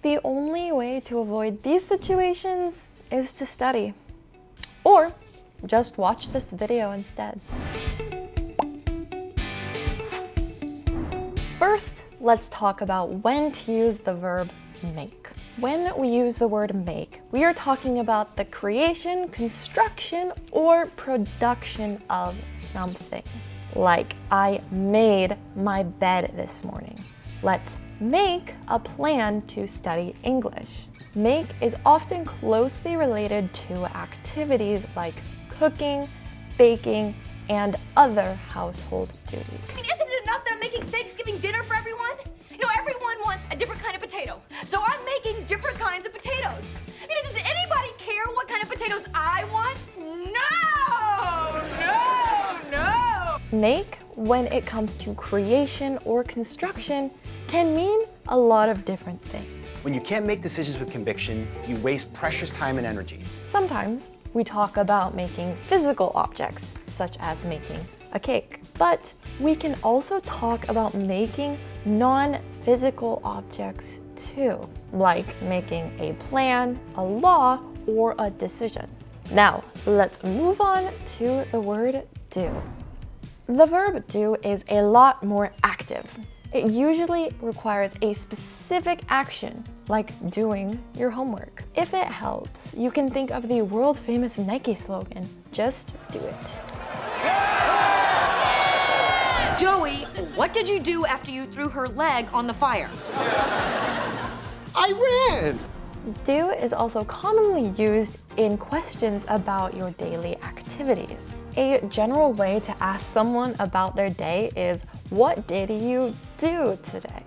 The only way to avoid these situations is to study. Or just watch this video instead. First, let's talk about when to use the verb make. When we use the word make, we are talking about the creation, construction, or production of something. Like, I made my bed this morning. Let's make a plan to study English. Make is often closely related to activities like cooking, baking, and other household duties. Isn't it enough that I'm making Thanksgiving dinner for everyone? You know, everyone wants a different kind of potato, so I'm making different kinds of potatoes. You know, does anybody care what kind of potatoes I want? No! Make, when it comes to creation or construction, can mean a lot of different things. When you can't make decisions with conviction, you waste precious time and energy. Sometimes we talk about making physical objects, such as making a cake. But we can also talk about making non-physical objects too, like making a plan, a law, or a decision. Now, let's move on to the word do. The verb do is a lot more active. It usually requires a specific action, like doing your homework. If it helps, you can think of the world-famous Nike slogan, just do it. Joey, what did you do after you threw her leg on the fire? I ran! Do is also commonly used in questions about your daily activities. A general way to ask someone about their day is, what did you do today?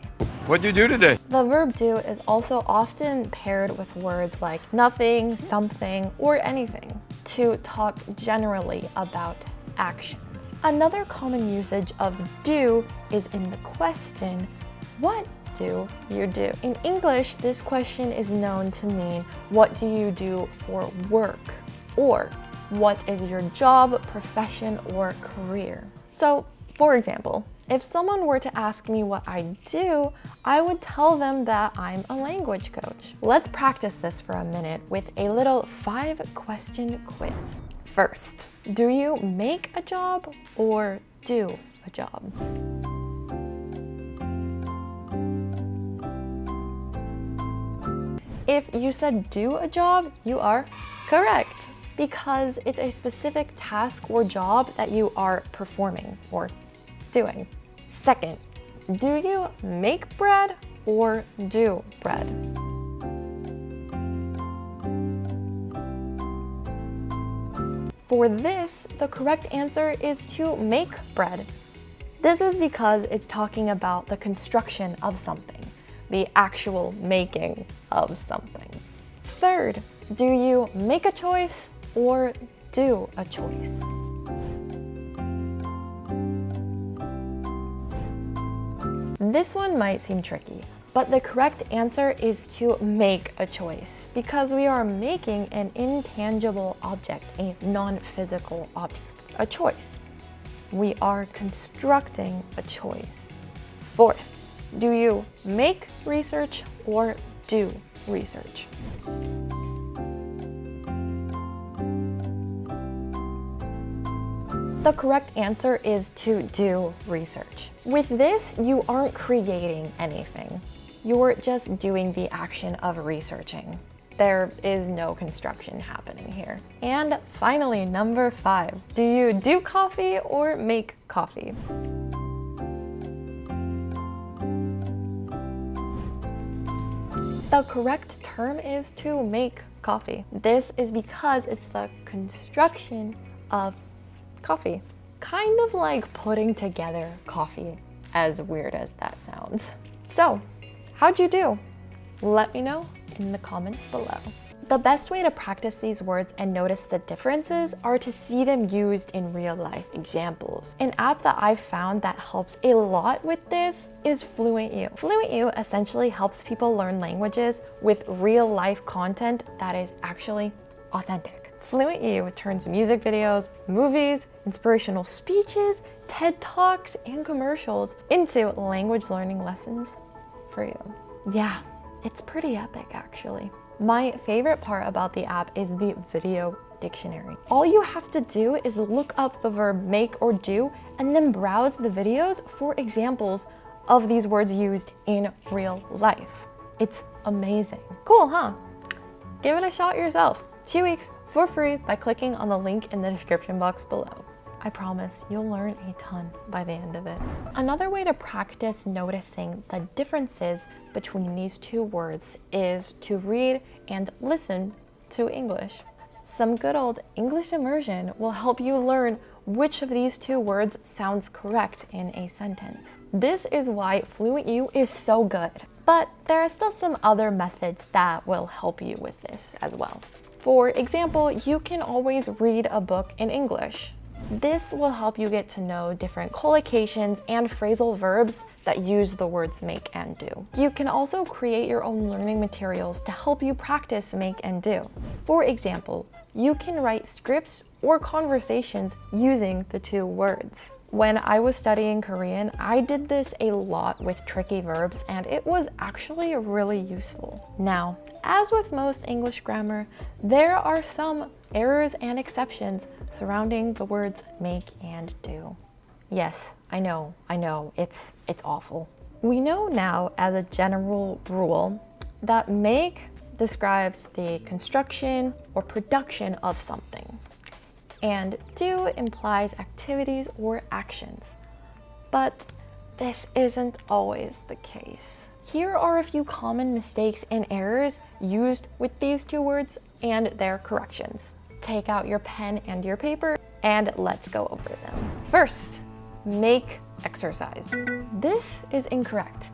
What'd you do today? The verb do is also often paired with words like nothing, something, or anything to talk generally about actions. Another common usage of do is in the question, what do you do? In English, this question is known to mean, what do you do for work? Or, what is your job, profession, or career? So, for example, if someone were to ask me what I do, I would tell them that I'm a language coach. Let's practice this for a minute with a little 5-question quiz. First, do you make a job or do a job? If you said do a job, you are correct, because it's a specific task or job that you are performing or doing. Second, do you make bread or do bread? For this, the correct answer is to make bread. This is because it's talking about the construction of something, the actual making of something. Third, do you make a choice or do a choice? This one might seem tricky, but the correct answer is to make a choice, because we are making an intangible object, a non-physical object, a choice. We are constructing a choice. Fourth, do you make research or do research? The correct answer is to do research. With this, you aren't creating anything. You're just doing the action of researching. There is no construction happening here. And finally, number 5, do you do coffee or make coffee? The correct term is to make coffee. This is because it's the construction of coffee. Kind of like putting together coffee, as weird as that sounds. So, how'd you do? Let me know in the comments below. The best way to practice these words and notice the differences are to see them used in real life examples. An app that I've found that helps a lot with this is FluentU. FluentU essentially helps people learn languages with real life content that is actually authentic. FluentU turns music videos, movies, inspirational speeches, TED Talks, and commercials into language learning lessons for you. Yeah, It's pretty epic, actually. My favorite part about the app is the video dictionary. All you have to do is look up the verb make or do and then browse the videos for examples of these words used in real life. It's amazing. Cool, huh? Give it a shot yourself. 2 weeks for free by clicking on the link in the description box below. I promise you'll learn a ton by the end of it. Another way to practice noticing the differences between these two words is to read and listen to English. Some good old English immersion will help you learn which of these two words sounds correct in a sentence. This is why FluentU is so good, but there are still some other methods that will help you with this as well. For example, you can always read a book in English. This will help you get to know different collocations and phrasal verbs that use the words make and do. You can also create your own learning materials to help you practice make and do. For example, you can write scripts or conversations using the two words. When I was studying Korean, I did this a lot with tricky verbs, and it was actually really useful. Now, as with most English grammar, there are some errors and exceptions surrounding the words make and do. Yes, I know, it's awful. We know now as a general rule that make describes the construction or production of something, and do implies activities or actions. But this isn't always the case. Here are a few common mistakes and errors used with these two words and their corrections. Take out your pen and your paper and let's go over them. First, make exercise. This is incorrect.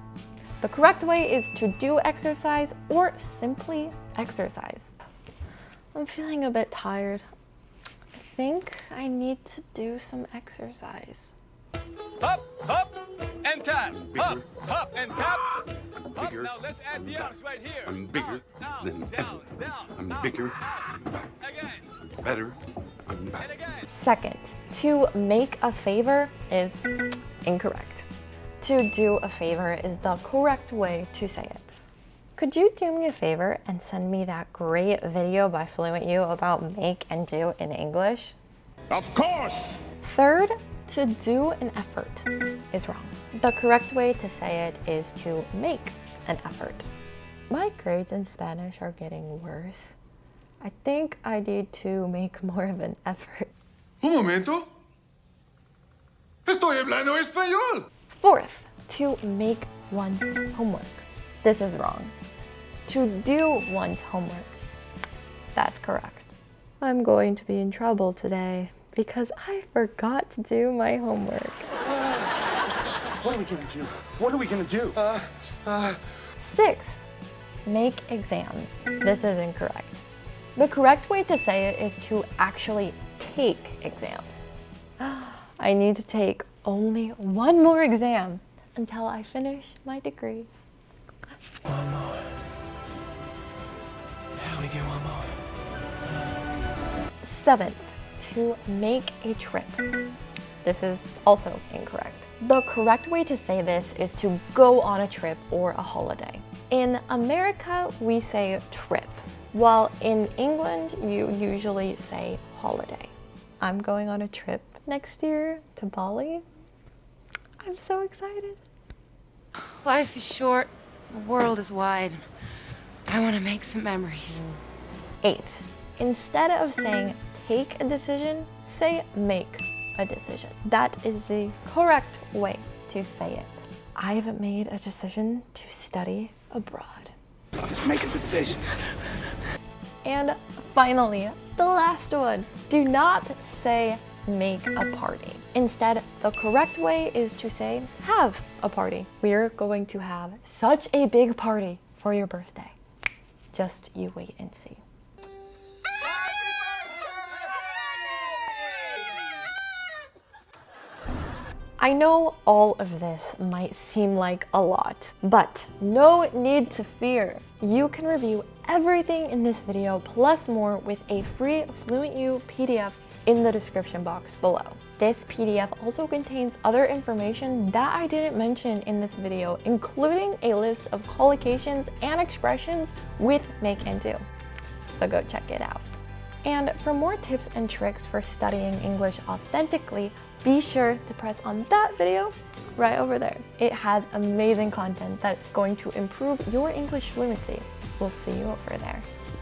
The correct way is to do exercise or simply exercise. I'm feeling a bit tired. I think I need to do some exercise. Hop, hop, and tap. Hop, hop, and tap. Hop. Bigger. Now let's add the arms right here. I'm bigger Down, than down, ever. down, I'm down, bigger. down. I'm back. Again, I'm better. I'm back. and again. Second, to make a favor is incorrect. To do a favor is the correct way to say it. Could you do me a favor and send me that great video by FluentU about make and do in English? Of course! Third, to do an effort is wrong. The correct way to say it is to make an effort. My grades in Spanish are getting worse. I think I need to make more of an effort. Un momento. Estoy hablando español. Fourth, to make one's homework. This is wrong. To do one's homework. That's correct. I'm going to be in trouble today because I forgot to do my homework. What are we gonna do? What are we gonna do? Sixth, make exams. This is incorrect. The correct way to say it is to actually take exams. I need to take only one more exam until I finish my degree. One more. Yeah, we get one more. Seventh, to make a trip. This is also incorrect. The correct way to say this is to go on a trip or a holiday. In America, we say trip, while in England, you usually say holiday. I'm going on a trip next year to Bali. I'm so excited. Life is short, the world is wide. I want to make some memories. Eighth, instead of saying take a decision, say make a decision. That is the correct way to say it. I've made a decision to study abroad. Make a decision. And finally, the last one. Do not say make a party. Instead, the correct way is to say have a party. We're going to have such a big party for your birthday. Just you wait and see. I know all of this might seem like a lot, but no need to fear. You can review everything in this video plus more with a free FluentU PDF in the description box below. This PDF also contains other information that I didn't mention in this video, including a list of collocations and expressions with make and do. So go check it out. And for more tips and tricks for studying English authentically, be sure to press on that video right over there. It has amazing content that's going to improve your English fluency. We'll see you over there.